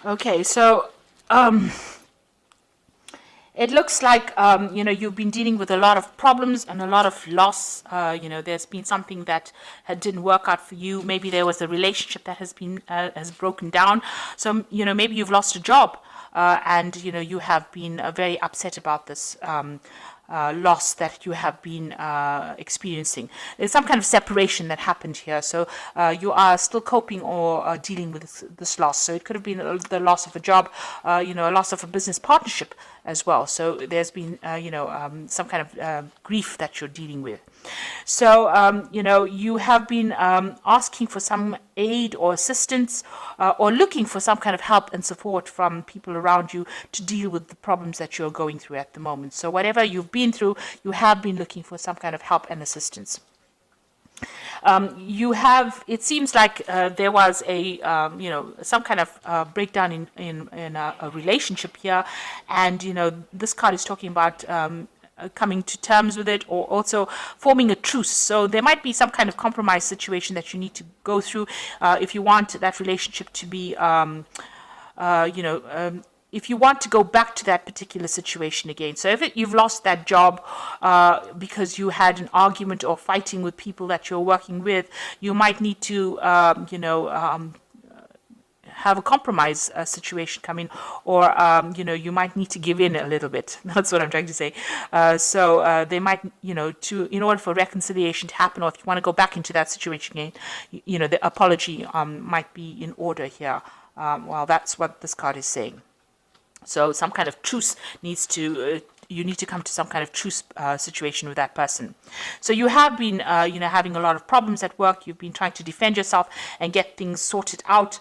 Okay, so it looks like you've been dealing with a lot of problems and a lot of loss. There's been something that didn't work out for you. Maybe there was a relationship that has broken down. So maybe you've lost a job, and you have been very upset about this. Loss that you have been experiencing. There's some kind of separation that happened here. So you are still coping or dealing with this loss. So it could have been the loss of a job, a loss of a business partnership as well. So there's been, some kind of grief that you're dealing with. So, you have been asking for some aid or assistance or looking for some kind of help and support from people around you to deal with the problems that you're going through at the moment. So, whatever you've been through, you have been looking for some kind of help and assistance. It seems like there was some kind of breakdown in a relationship here. And, this card is talking about coming to terms with it, or also forming a truce. So there might be some kind of compromise situation that you need to go through if you want that relationship to be, if you want to go back to that particular situation again. So if you've lost that job because you had an argument or fighting with people that you're working with, you might need to, have a compromise situation come in, or you might need to give in a little bit. That's what I'm trying to say. So they might, in order for reconciliation to happen, or if you want to go back into that situation again, the apology might be in order here. Well, that's what this card is saying. So some kind of truce needs to. You need to come to some kind of truce situation with that person. So you have been, having a lot of problems at work. You've been trying to defend yourself and get things sorted out.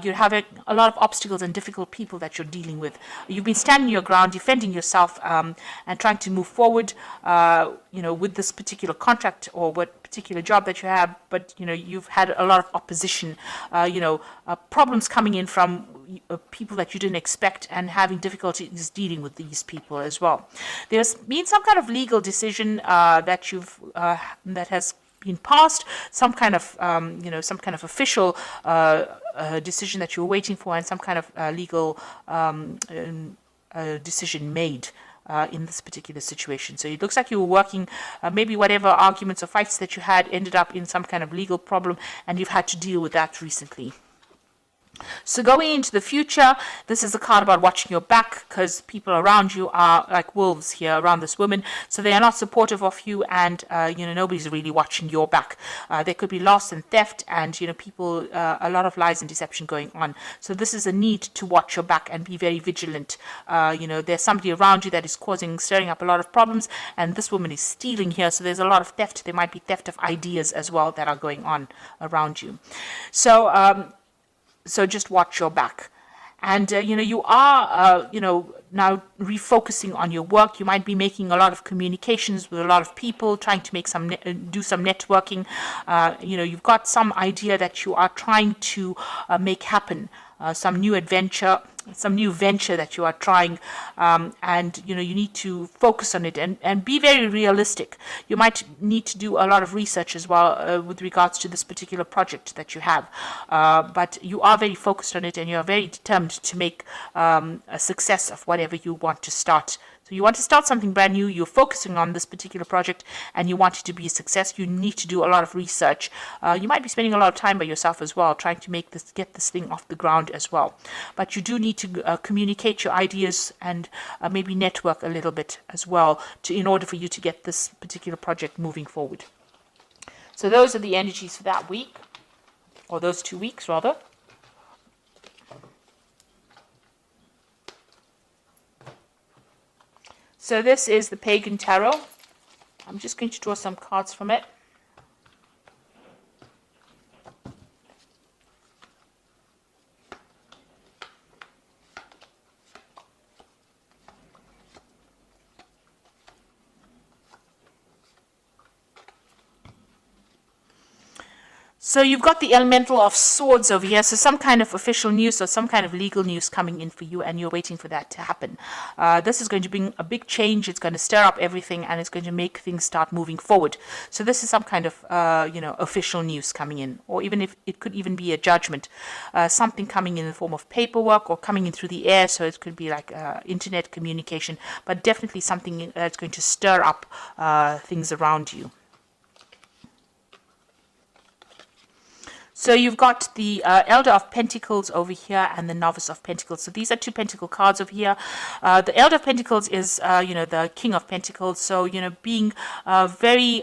You're having a lot of obstacles and difficult people that you're dealing with. You've been standing your ground, defending yourself, and trying to move forward, with this particular contract or what particular job that you have. But, you've had a lot of opposition, problems coming in from people that you didn't expect, and having difficulties dealing with these people as well. There's been some kind of legal decision that has been passed, some kind of official decision that you're waiting for, and some kind of legal decision made in this particular situation. So it looks like you were working, maybe whatever arguments or fights that you had ended up in some kind of legal problem, and you've had to deal with that recently. So going into the future, this is a card about watching your back, because people around you are like wolves here around this woman. So they are not supportive of you, and nobody's really watching your back. There could be loss and theft, and people, a lot of lies and deception going on. So this is a need to watch your back and be very vigilant. There's somebody around you that is stirring up a lot of problems, and this woman is stealing here. So there's a lot of theft. There might be theft of ideas as well that are going on around you. So just watch your back. And, you are, now refocusing on your work. You might be making a lot of communications with a lot of people, trying to do some networking. You've got some idea that you are trying to make happen, some new venture that you are trying, and you need to focus on it and be very realistic. You might need to do a lot of research as well with regards to this particular project that you have, but you are very focused on it, and you are very determined to make a success of whatever you want to start. So you want to start something brand new, you're focusing on this particular project, and you want it to be a success. You need to do a lot of research. You might be spending a lot of time by yourself as well, trying to get this thing off the ground as well. But you do need to communicate your ideas and maybe network a little bit as well in order for you to get this particular project moving forward. So those are the energies for that week, or those 2 weeks rather. So this is the Pagan Tarot. I'm just going to draw some cards from it. So you've got the elemental of swords over here. So some kind of official news or some kind of legal news coming in for you, and you're waiting for that to happen. This is going to bring a big change. It's going to stir up everything, and it's going to make things start moving forward. So this is some kind of official news coming in, or even if it could even be a judgment, something coming in the form of paperwork or coming in through the air. So it could be like internet communication, but definitely something that's going to stir up things around you. So you've got the Elder of Pentacles over here and the Novice of Pentacles. So these are two Pentacle cards over here. The Elder of Pentacles is, the King of Pentacles. So, being very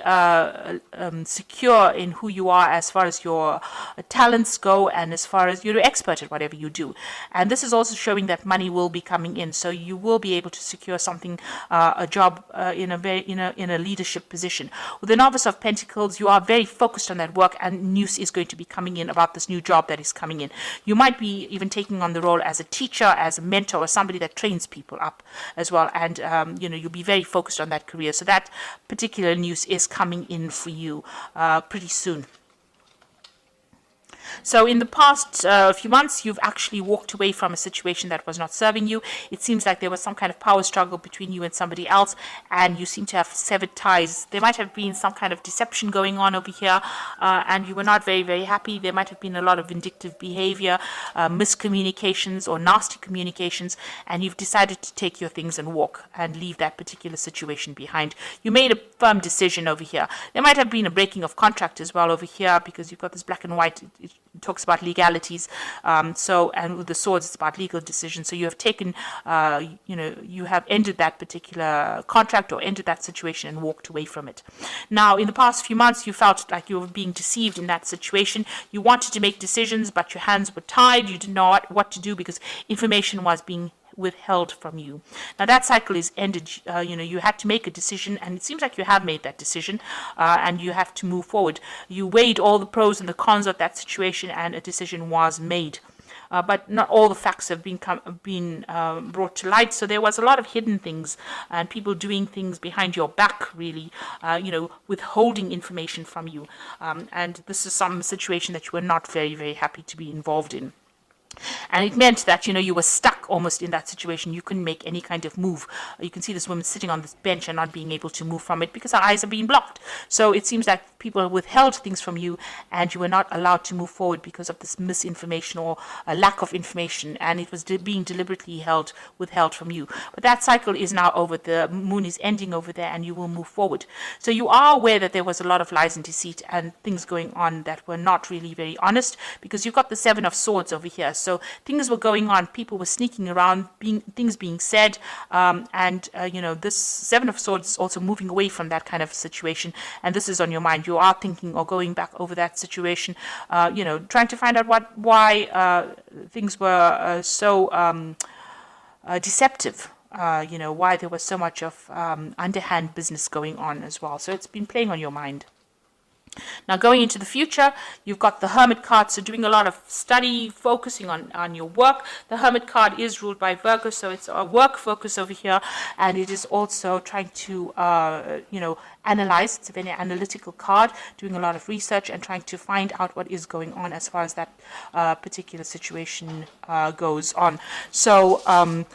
secure in who you are as far as your talents go and as far as you're an expert at whatever you do. And this is also showing that money will be coming in. So you will be able to secure something, a job in a leadership position. With the Novice of Pentacles, you are very focused on that work, and news is going to be coming in about this new job that is coming in. You might be even taking on the role as a teacher, as a mentor, or somebody that trains people up as well. And, you'll be very focused on that career. So that particular news is coming in for you pretty soon. So in the past few months, you've actually walked away from a situation that was not serving you. It seems like there was some kind of power struggle between you and somebody else, and you seem to have severed ties. There might have been some kind of deception going on over here, and you were not very, very happy. There might have been a lot of vindictive behavior, miscommunications or nasty communications, and you've decided to take your things and walk and leave that particular situation behind. You made a firm decision over here. There might have been a breaking of contract as well over here, because you've got this black and white. It talks about legalities. And with the swords, it's about legal decisions. So you have taken, you have ended that particular contract or ended that situation and walked away from it. Now, in the past few months, you felt like you were being deceived in that situation. You wanted to make decisions, but your hands were tied. You didn't know what to do because information was being withheld from you. Now that cycle is ended. You had to make a decision, and it seems like you have made that decision, and you have to move forward. You weighed all the pros and the cons of that situation, and a decision was made. But not all the facts have been brought to light. So there was a lot of hidden things and people doing things behind your back, really, withholding information from you. And this is some situation that you were not very, very happy to be involved in. And it meant that, you were stuck almost in that situation. You couldn't make any kind of move. You can see this woman sitting on this bench and not being able to move from it because her eyes are being blocked. So it seems like people withheld things from you, and you were not allowed to move forward because of this misinformation or a lack of information, and it was being deliberately withheld from you. But that cycle is now over. The moon is ending over there, and you will move forward. So you are aware that there was a lot of lies and deceit and things going on that were not really very honest, because you've got the Seven of Swords over here. So things were going on, people were sneaking around, things being said, this Seven of Swords is also moving away from that kind of situation, and this is on your mind. You are thinking or going back over that situation, trying to find out why things were so deceptive. Why there was so much of underhand business going on as well. So it's been playing on your mind. Now, going into the future, you've got the Hermit card, so doing a lot of study, focusing on your work. The Hermit card is ruled by Virgo, so it's a work focus over here, and it is also trying to, analyze. It's a very analytical card, doing a lot of research and trying to find out what is going on as far as that particular situation goes on. So,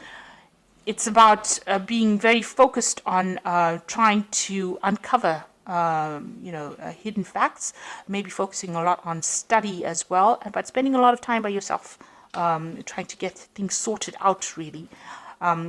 it's about being very focused on trying to uncover hidden facts, maybe focusing a lot on study as well, but spending a lot of time by yourself, trying to get things sorted out, really.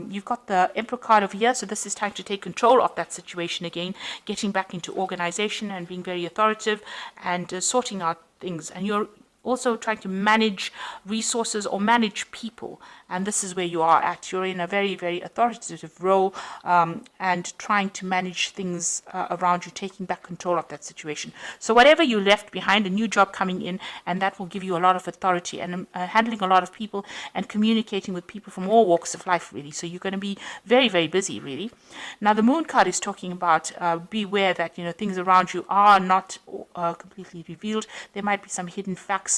You've got the Emperor card over here, so this is time to take control of that situation again, getting back into organization and being very authoritative and sorting out things. And you're also trying to manage resources or manage people, and this is where you are at. You're in a very, very authoritative role, and trying to manage things around you, taking back control of that situation. So whatever you left behind, a new job coming in, and that will give you a lot of authority, and handling a lot of people and communicating with people from all walks of life, really. So you're going to be very, very busy, really. Now the Moon card is talking about beware that things around you are not completely revealed. There might be some hidden facts.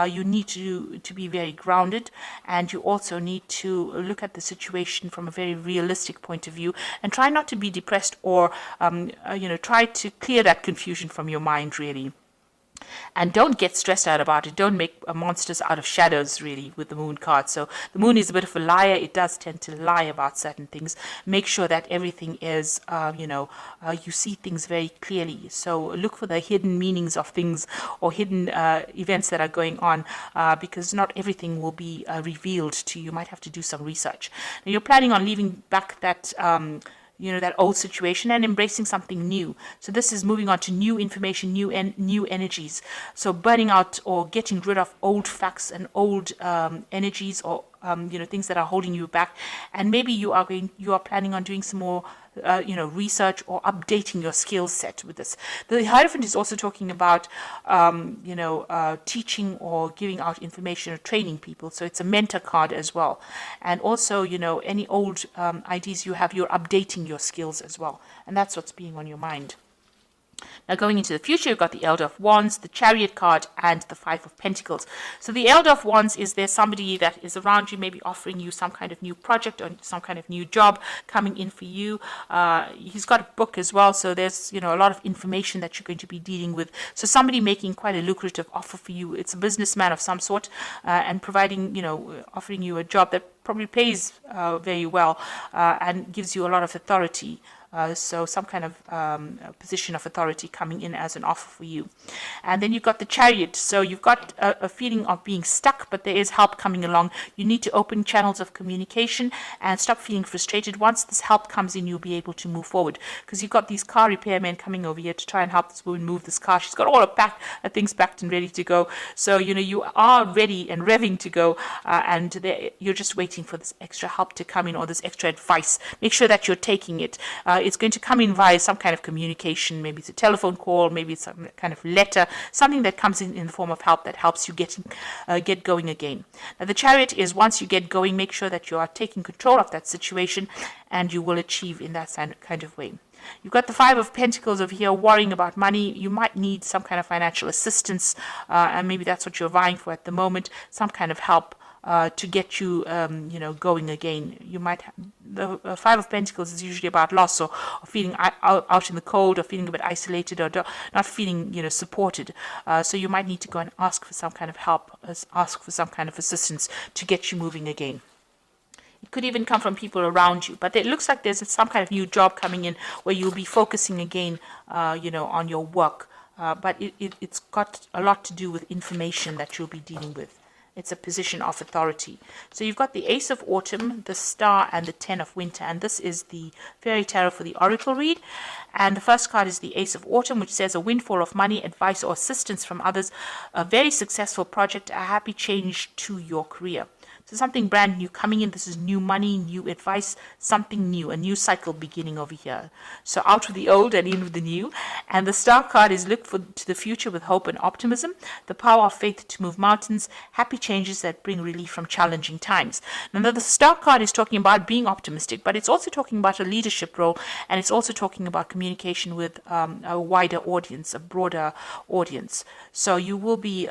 You need to be very grounded, and you also need to look at the situation from a very realistic point of view, and try not to be depressed, or try to clear that confusion from your mind, really. And don't get stressed out about it. Don't make monsters out of shadows, really, with the moon card. So the moon is a bit of a liar. It does tend to lie about certain things. Make sure that everything is, you see things very clearly. So look for the hidden meanings of things or hidden events that are going on, because not everything will be revealed to you. You might have to do some research. Now, you're planning on leaving back that that old situation and embracing something new. So this is moving on to new information, new energies. So burning out or getting rid of old facts and old energies, or things that are holding you back. And maybe you are planning on doing some more research or updating your skill set with this. The Hierophant is also talking about, teaching or giving out information or training people. So it's a mentor card as well. And also, any old ideas you have, you're updating your skills as well. And that's what's being on your mind. Now, going into the future, you've got the Elder of Wands, the Chariot card, and the Five of Pentacles. So the Elder of Wands is there somebody that is around you, maybe offering you some kind of new project or some kind of new job coming in for you. He's got a book as well, so there's a lot of information that you're going to be dealing with. So somebody making quite a lucrative offer for you. It's a businessman of some sort, and providing, offering you a job that probably pays very well, and gives you a lot of authority. So some kind of position of authority coming in as an offer for you. And then you've got the Chariot. So you've got a feeling of being stuck, but there is help coming along. You need to open channels of communication and stop feeling frustrated. Once this help comes in, you'll be able to move forward, because you've got these car repairmen coming over here to try and help this woman move this car. She's got all her things packed and ready to go. So, you are ready and revving to go, and you're just waiting for this extra help to come in, or this extra advice. Make sure that you're taking it. It's going to come in via some kind of communication. Maybe it's a telephone call, maybe it's some kind of letter, something that comes in the form of help that helps you get going again. Now, the Chariot is, once you get going, make sure that you are taking control of that situation, and you will achieve in that kind of way. You've got the Five of Pentacles over here, worrying about money. You might need some kind of financial assistance, and maybe that's what you're vying for at the moment, some kind of help to get you, going again. You might the Five of Pentacles is usually about loss, or feeling out in the cold, or feeling a bit isolated, or not feeling, supported. So you might need to go and ask for some kind of help, ask for some kind of assistance to get you moving again. It could even come from people around you, but it looks like there's some kind of new job coming in where you'll be focusing again, on your work. But it's got a lot to do with information that you'll be dealing with. It's a position of authority. So you've got the Ace of Autumn, the Star, and the Ten of Winter. And this is the Fairy Tarot for the Oracle read. And the first card is the Ace of Autumn, which says a windfall of money, advice, or assistance from others, a very successful project, a happy change to your career. So something brand new coming in. This is new money, new advice, something new, a new cycle beginning over here. So out with the old and in with the new. And the Star card is look to the future with hope and optimism, the power of faith to move mountains, happy changes that bring relief from challenging times. Now, the Star card is talking about being optimistic, but it's also talking about a leadership role, and it's also talking about communication with a wider audience, a broader audience. So you will be,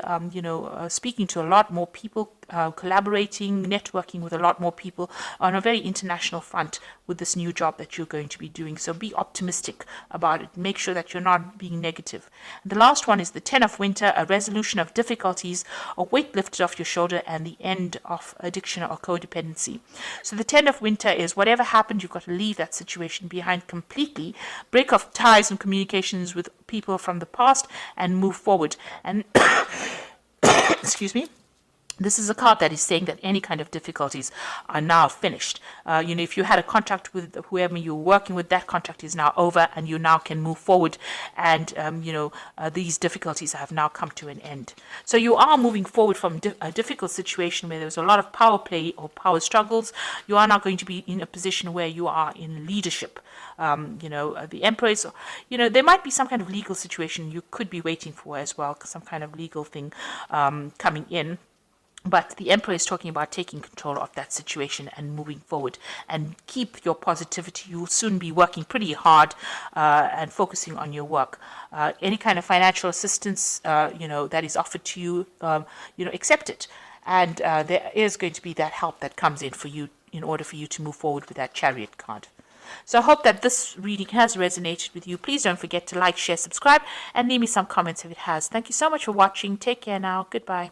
speaking to a lot more people, collaborating, networking with a lot more people on a very international front with this new job that you're going to be doing. So be optimistic about it. Make sure that you're not being negative. And the last one is the Ten of Winter, a resolution of difficulties, a weight lifted off your shoulder, and the end of addiction or codependency. So the Ten of Winter is whatever happened, you've got to leave that situation behind completely, break off ties and communications with people from the past, and move forward. And excuse me. This is a card that is saying that any kind of difficulties are now finished. If you had a contract with whoever you were working with, that contract is now over, and you now can move forward. And, these difficulties have now come to an end. So you are moving forward from a difficult situation where there was a lot of power play or power struggles. You are now going to be in a position where you are in leadership. The Empress, there might be some kind of legal situation you could be waiting for as well, some kind of legal thing coming in. But the Emperor is talking about taking control of that situation and moving forward, and keep your positivity. You'll soon be working pretty hard and focusing on your work. Any kind of financial assistance, that is offered to you, accept it. And there is going to be that help that comes in for you in order for you to move forward with that Chariot card. So I hope that this reading has resonated with you. Please don't forget to like, share, subscribe, and leave me some comments if it has. Thank you so much for watching. Take care now. Goodbye.